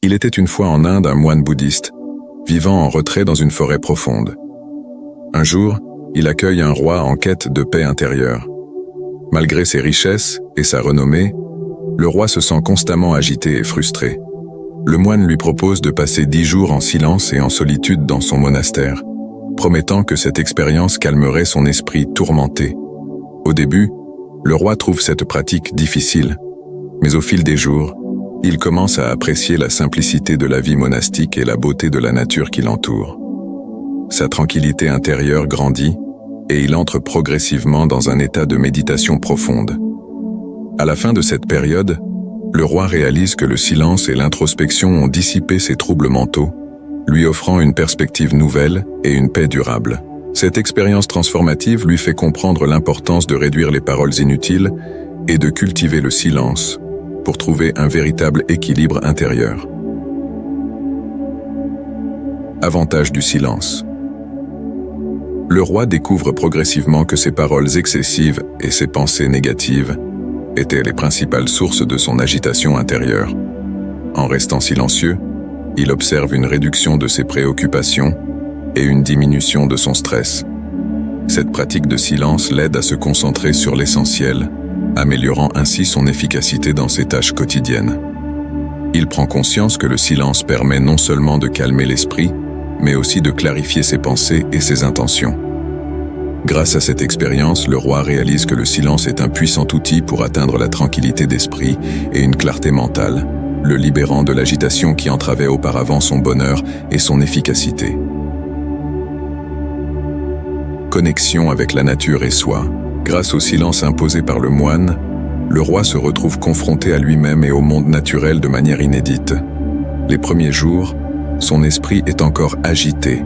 Il était une fois en Inde un moine bouddhiste, vivant en retrait dans une forêt profonde. Un jour, il accueille un roi en quête de paix intérieure. Malgré ses richesses et sa renommée, le roi se sent constamment agité et frustré. Le moine lui propose de passer 10 jours en silence et en solitude dans son monastère, promettant que cette expérience calmerait son esprit tourmenté. Au début, le roi trouve cette pratique difficile, mais au fil des jours, il commence à apprécier la simplicité de la vie monastique et la beauté de la nature qui l'entoure. Sa tranquillité intérieure grandit et il entre progressivement dans un état de méditation profonde. À la fin de cette période, le roi réalise que le silence et l'introspection ont dissipé ses troubles mentaux, lui offrant une perspective nouvelle et une paix durable. Cette expérience transformative lui fait comprendre l'importance de réduire les paroles inutiles et de cultiver le silence pour trouver un véritable équilibre intérieur. Avantage du silence. Le roi découvre progressivement que ses paroles excessives et ses pensées négatives étaient les principales sources de son agitation intérieure. En restant silencieux, il observe une réduction de ses préoccupations et une diminution de son stress. Cette pratique de silence l'aide à se concentrer sur l'essentiel, améliorant ainsi son efficacité dans ses tâches quotidiennes. Il prend conscience que le silence permet non seulement de calmer l'esprit, mais aussi de clarifier ses pensées et ses intentions. Grâce à cette expérience, le roi réalise que le silence est un puissant outil pour atteindre la tranquillité d'esprit et une clarté mentale, le libérant de l'agitation qui entravait auparavant son bonheur et son efficacité. Connexion avec la nature et soi. Grâce au silence imposé par le moine, le roi se retrouve confronté à lui-même et au monde naturel de manière inédite. Les premiers jours, son esprit est encore agité,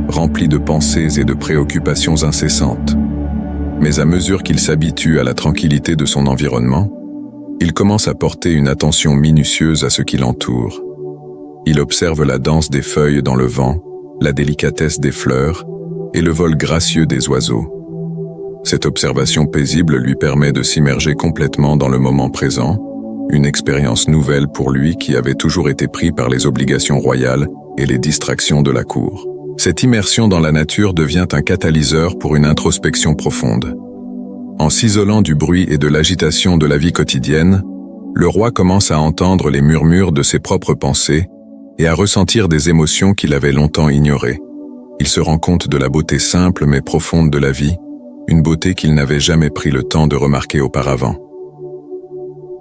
rempli de pensées et de préoccupations incessantes. Mais à mesure qu'il s'habitue à la tranquillité de son environnement, il commence à porter une attention minutieuse à ce qui l'entoure. Il observe la danse des feuilles dans le vent, la délicatesse des fleurs et le vol gracieux des oiseaux. Cette observation paisible lui permet de s'immerger complètement dans le moment présent, une expérience nouvelle pour lui qui avait toujours été pris par les obligations royales et les distractions de la cour. Cette immersion dans la nature devient un catalyseur pour une introspection profonde. En s'isolant du bruit et de l'agitation de la vie quotidienne, le roi commence à entendre les murmures de ses propres pensées et à ressentir des émotions qu'il avait longtemps ignorées. Il se rend compte de la beauté simple mais profonde de la vie, une beauté qu'il n'avait jamais pris le temps de remarquer auparavant.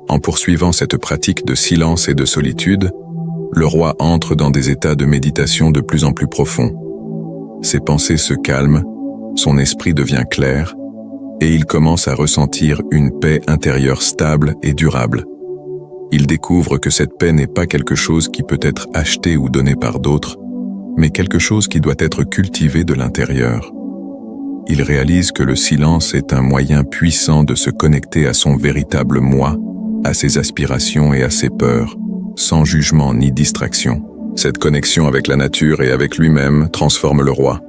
En poursuivant cette pratique de silence et de solitude, le roi entre dans des états de méditation de plus en plus profonds. Ses pensées se calment, son esprit devient clair, et il commence à ressentir une paix intérieure stable et durable. Il découvre que cette paix n'est pas quelque chose qui peut être acheté ou donné par d'autres, mais quelque chose qui doit être cultivé de l'intérieur. Il réalise que le silence est un moyen puissant de se connecter à son véritable moi, à ses aspirations et à ses peurs, sans jugement ni distraction. Cette connexion avec la nature et avec lui-même transforme le roi.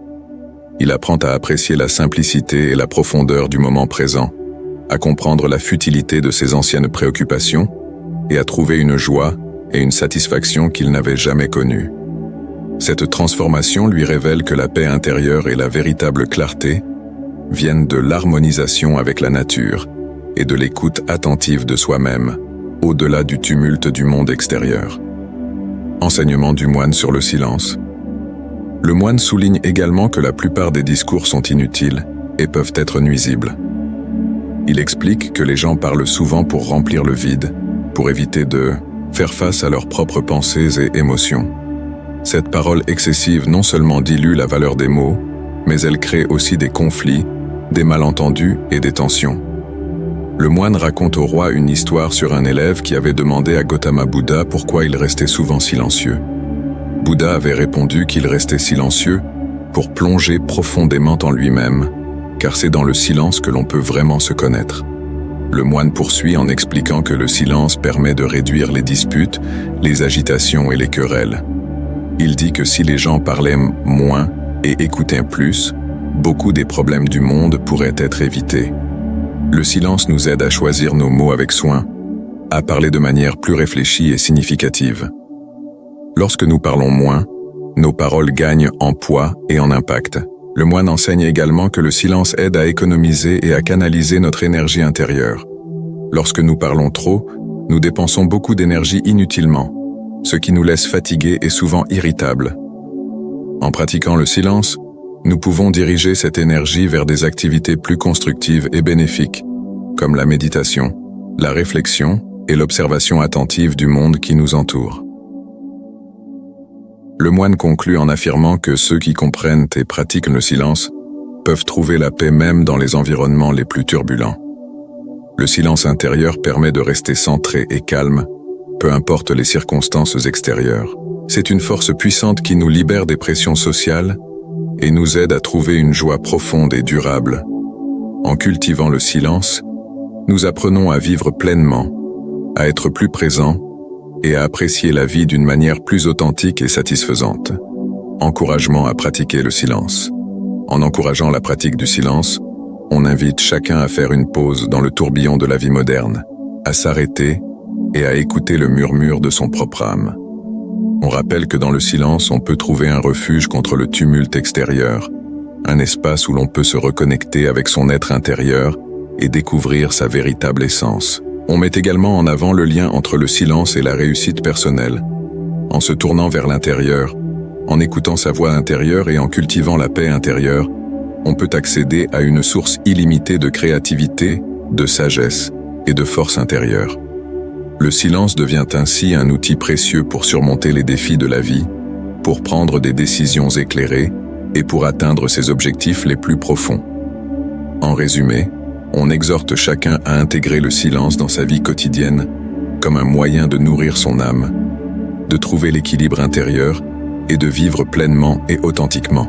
Il apprend à apprécier la simplicité et la profondeur du moment présent, à comprendre la futilité de ses anciennes préoccupations et à trouver une joie et une satisfaction qu'il n'avait jamais connues. Cette transformation lui révèle que la paix intérieure et la véritable clarté viennent de l'harmonisation avec la nature et de l'écoute attentive de soi-même, au-delà du tumulte du monde extérieur. Enseignement du moine sur le silence. Le moine souligne également que la plupart des discours sont inutiles et peuvent être nuisibles. Il explique que les gens parlent souvent pour remplir le vide, pour éviter de faire face à leurs propres pensées et émotions. Cette parole excessive non seulement dilue la valeur des mots, mais elle crée aussi des conflits, des malentendus et des tensions. Le moine raconte au roi une histoire sur un élève qui avait demandé à Gautama Bouddha pourquoi il restait souvent silencieux. Bouddha avait répondu qu'il restait silencieux pour plonger profondément en lui-même, car c'est dans le silence que l'on peut vraiment se connaître. Le moine poursuit en expliquant que le silence permet de réduire les disputes, les agitations et les querelles. Il dit que si les gens parlaient moins et écoutaient plus, beaucoup des problèmes du monde pourraient être évités. Le silence nous aide à choisir nos mots avec soin, à parler de manière plus réfléchie et significative. Lorsque nous parlons moins, nos paroles gagnent en poids et en impact. Le moine enseigne également que le silence aide à économiser et à canaliser notre énergie intérieure. Lorsque nous parlons trop, nous dépensons beaucoup d'énergie inutilement, ce qui nous laisse fatigués et souvent irritables. En pratiquant le silence, nous pouvons diriger cette énergie vers des activités plus constructives et bénéfiques, comme la méditation, la réflexion et l'observation attentive du monde qui nous entoure. Le moine conclut en affirmant que ceux qui comprennent et pratiquent le silence peuvent trouver la paix même dans les environnements les plus turbulents. Le silence intérieur permet de rester centré et calme, peu importe les circonstances extérieures. C'est une force puissante qui nous libère des pressions sociales et nous aide à trouver une joie profonde et durable. En cultivant le silence, nous apprenons à vivre pleinement, à être plus présents et à apprécier la vie d'une manière plus authentique et satisfaisante. Encouragement à pratiquer le silence. En encourageant la pratique du silence, on invite chacun à faire une pause dans le tourbillon de la vie moderne, à s'arrêter et à écouter le murmure de son propre âme. On rappelle que dans le silence, on peut trouver un refuge contre le tumulte extérieur, un espace où l'on peut se reconnecter avec son être intérieur et découvrir sa véritable essence. On met également en avant le lien entre le silence et la réussite personnelle. En se tournant vers l'intérieur, en écoutant sa voix intérieure et en cultivant la paix intérieure, on peut accéder à une source illimitée de créativité, de sagesse et de force intérieure. Le silence devient ainsi un outil précieux pour surmonter les défis de la vie, pour prendre des décisions éclairées et pour atteindre ses objectifs les plus profonds. En résumé, on exhorte chacun à intégrer le silence dans sa vie quotidienne comme un moyen de nourrir son âme, de trouver l'équilibre intérieur et de vivre pleinement et authentiquement.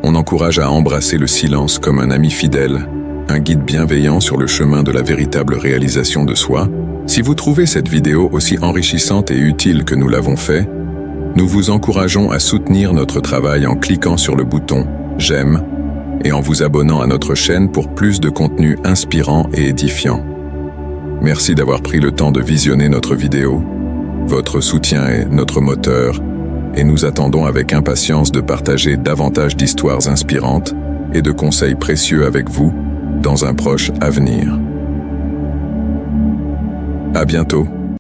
On encourage à embrasser le silence comme un ami fidèle, un guide bienveillant sur le chemin de la véritable réalisation de soi. Si vous trouvez cette vidéo aussi enrichissante et utile que nous l'avons fait, nous vous encourageons à soutenir notre travail en cliquant sur le bouton « J'aime » et en vous abonnant à notre chaîne pour plus de contenu inspirant et édifiant. Merci d'avoir pris le temps de visionner notre vidéo. Votre soutien est notre moteur et nous attendons avec impatience de partager davantage d'histoires inspirantes et de conseils précieux avec vous dans un proche avenir. À bientôt.